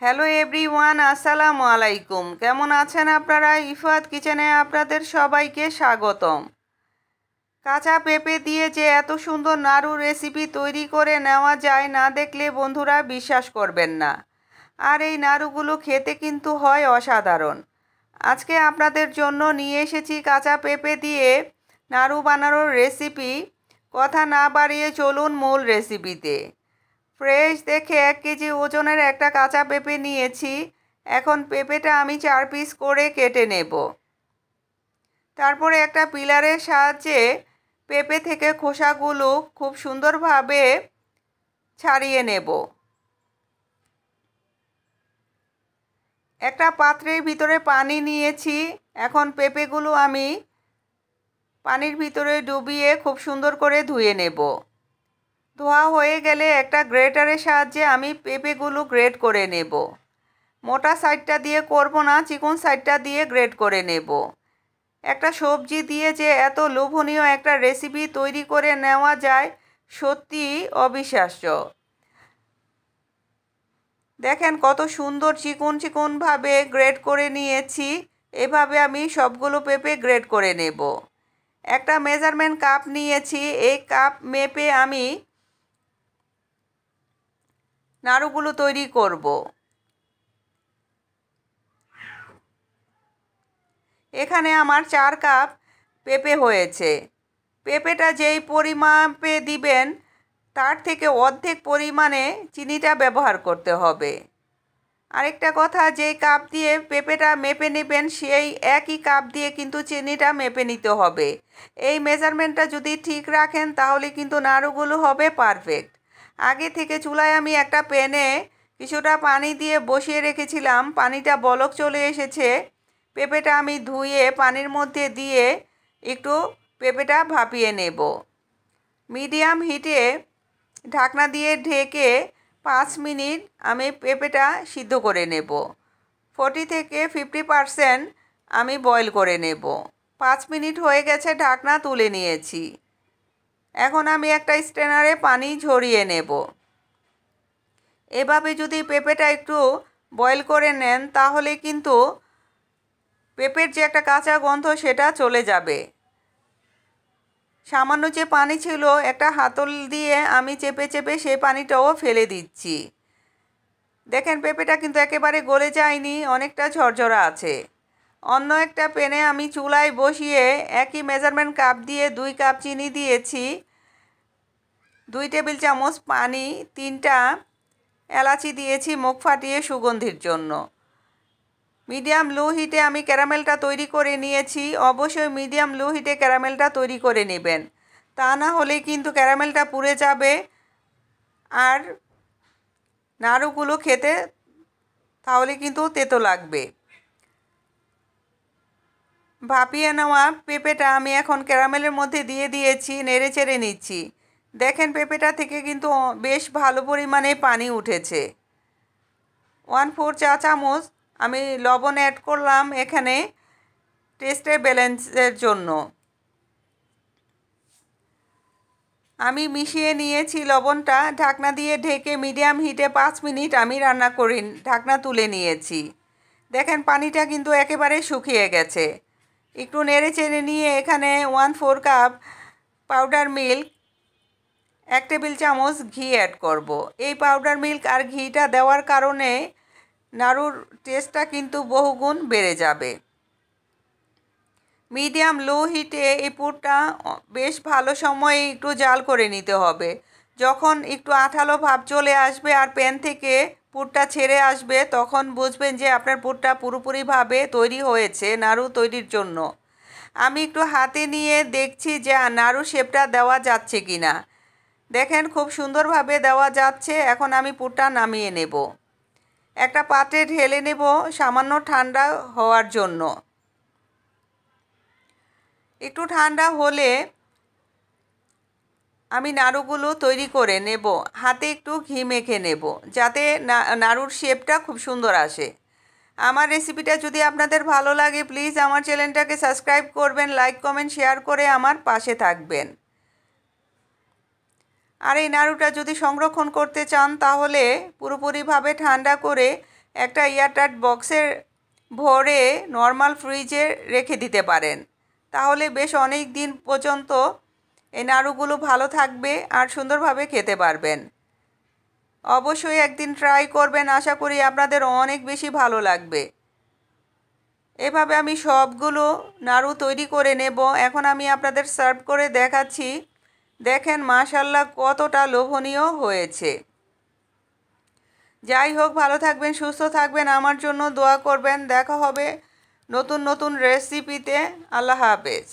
Hello everyone, আসসালামু আলাইকুম। কেমন আছেন আপনারা? ইফাত কিচেনে আপনাদের সবাইকে স্বাগতম। কাঁচা পেঁপে দিয়ে যে এত সুন্দর নাড়ু রেসিপি তৈরি করে নেওয়া যায়, না দেখলে বন্ধুরা বিশ্বাস করবেন না। আর এই নাড়ুগুলো খেতে কিন্তু হয় অসাধারণ। আজকে আপনাদের জন্য নিয়ে এসেছি কাঁচা পেঁপে দিয়ে নাড়ু বানানোর রেসিপি। কথা না বাড়িয়ে চলুন মূল রেসিপিতে। ফ্রেশ দেখে 1 কেজি ওজনের একটা কাঁচা পেঁপে নিয়েছি। এখন পেঁপেটা আমি 4 পিস করে কেটে নেব। তারপরে একটা পিলারের সাহায্যে পেঁপে থেকে খোসাগুলো খুব সুন্দরভাবে ছাড়িয়ে নেব। একটা পাত্রের ভিতরে পানি নিয়েছি। এখন পেঁপেগুলো আমি পানির ভিতরে ডুবিয়ে খুব সুন্দর করে ধুয়ে নেব। ধোয়া হয়ে গেলে একটা গ্রেটারের সাহায্যে আমি পেঁপেগুলো গ্রেট করে নেব। মোটা সাইডটা দিয়ে করব না, চিকন সাইডটা দিয়ে গ্রেট করে নেব। একটা সবজি দিয়ে যে এত লোভনীয় একটা রেসিপি তৈরি করে নেওয়া যায়, সত্যি অবিশ্বাস্য। দেখেন কত সুন্দর চিকন চিকনভাবে গ্রেট করে নিয়েছি। এভাবে আমি সবগুলো পেঁপে গ্রেট করে নেব। একটা মেজারমেন্ট কাপ নিয়েছি। এই কাপ মেপে আমি নাড়ুগুলো তৈরি করব। এখানে আমার 4 কাপ পেঁপে হয়েছে। পেঁপেটা যেই পরিমাপে দিবেন তার থেকে অর্ধেক পরিমাণে চিনিটা ব্যবহার করতে হবে। আরেকটা কথা, যেই কাপ দিয়ে পেঁপেটা মেপে নেবেন সেই একই কাপ দিয়ে কিন্তু চিনিটা মেপে নিতে হবে। এই মেজারমেন্টটা যদি ঠিক রাখেন তাহলে কিন্তু নাড়ুগুলো হবে পারফেক্ট। আগে থেকে চুলায় আমি একটা প্যানে কিছুটা পানি দিয়ে বসিয়ে রেখেছিলাম। পানিটা বলক চলে এসেছে। পেঁপেটা আমি ধুয়ে পানির মধ্যে দিয়ে একটু পেঁপেটা ভাপিয়ে নেব। মিডিয়াম হিটে ঢাকনা দিয়ে ঢেকে 5 মিনিট আমি পেঁপেটা সিদ্ধ করে নেব। 40 থেকে 50% আমি বয়েল করে নেব। 5 মিনিট হয়ে গেছে, ঢাকনা তুলে নিয়েছি। এখন আমি একটা স্ট্রেনারে পানি ঝরিয়ে নেব। এভাবে যদি পেঁপেটা একটু বয়েল করে নেন তাহলে কিন্তু পেঁপের যে একটা কাঁচা গন্ধ সেটা চলে যাবে। সামান্য যে পানি ছিল একটা হাতল দিয়ে আমি চেপে চেপে সেই পানিটাও ফেলে দিচ্ছি। দেখেন পেঁপেটা কিন্তু একেবারে গলে যায়নি, অনেকটা ঝরঝরা আছে। অন্য একটা প্যানে আমি চুলায় বসিয়ে একই মেজারমেন্ট কাপ দিয়ে 2 কাপ চিনি দিয়েছি, 2 টেবিল চামচ পানি, 3টা এলাচি দিয়েছি মুখ ফাটিয়ে সুগন্ধির জন্য। মিডিয়াম লো হিটে আমি ক্যারামেলটা তৈরি করে নিয়েছি। অবশ্যই মিডিয়াম লো হিটে ক্যারামেলটা তৈরি করে নেবেন, তা না হলে কিন্তু ক্যারামেলটা পুড়ে যাবে আর নাড়ুগুলো খেতে তাহলে কিন্তু তেতো লাগবে। ভাপিয়ে নেওয়া পেঁপেটা আমি এখন ক্যারামেলের মধ্যে দিয়ে দিয়েছি, নেড়ে চেড়ে নিচ্ছি। দেখেন পেঁপেটা থেকে কিন্তু বেশ ভালো পরিমাণে পানি উঠেছে। 1/4 চা চামচ আমি লবণ অ্যাড করলাম এখানে টেস্টের ব্যালেন্সের জন্য। আমি মিশিয়ে নিয়েছি লবণটা। ঢাকনা দিয়ে ঢেকে মিডিয়াম হিটে 5 মিনিট আমি রান্না করি, ঢাকনা তুলে নিয়েছি। দেখেন পানিটা কিন্তু একেবারে শুকিয়ে গেছে। একটু নেড়ে চেড়ে নিয়ে এখানে 1/4 কাপ পাউডার মিল্ক, 1 টেবিল চামচ ঘি অ্যাড করব। এই পাউডার মিল্ক আর ঘিটা দেওয়ার কারণে নাড়ুর টেস্টটা কিন্তু বহুগুণ বেড়ে যাবে। মিডিয়াম লো হিটে এই পুরটা বেশ ভালো সময় একটু জাল করে নিতে হবে। যখন একটু আঠালো ভাব চলে আসবে আর প্যান থেকে পুরটা ছেড়ে আসবে তখন বুঝবেন যে আপনার পুরটা পুরোপুরিভাবে তৈরি হয়েছে নাড়ু তৈরির জন্য। আমি একটু হাতে নিয়ে দেখছি যে নাড়ু শেপটা দেওয়া যাচ্ছে কি না। দেখেন খুব সুন্দরভাবে দেওয়া যাচ্ছে। এখন আমি পুরটা নামিয়ে নেব, একটা পাত্রে ঢেলে নেব সামান্য ঠান্ডা হওয়ার জন্য। একটু ঠান্ডা হলে আমি নাড়ুগুলো তৈরি করে নেব। হাতে একটু ঘি মেখে নেব যাতে নাড়ুর শেপটা খুব সুন্দর আসে। আমার রেসিপিটা যদি আপনাদের ভালো লাগে প্লিজ আমার চ্যানেলটাকে সাবস্ক্রাইব করবেন, লাইক কমেন্ট শেয়ার করে আমার পাশে থাকবেন। আর এই নাড়ুটা যদি সংরক্ষণ করতে চান তাহলে পুরোপুরিভাবে ঠান্ডা করে একটা এয়ারটাইট বক্সে ভরে নর্মাল ফ্রিজে রেখে দিতে পারেন। তাহলে বেশ অনেক দিন পর্যন্ত এই নাড়ুগুলো ভালো থাকবে আর সুন্দরভাবে খেতে পারবেন। অবশ্যই একদিন ট্রাই করবেন, আশা করি আপনাদের অনেক বেশি ভালো লাগবে। এভাবে আমি সবগুলো নাড়ু তৈরি করে নেব। এখন আমি আপনাদের সার্ভ করে দেখাচ্ছি। দেখেন মাশাআল্লাহ কতটা লোভনীয় হয়েছে। যাই হোক, ভালো থাকবেন, সুস্থ থাকবেন, আমার জন্য দোয়া করবেন। দেখা হবে নতুন নতুন রেসিপিতে। আল্লাহ হাফেজ।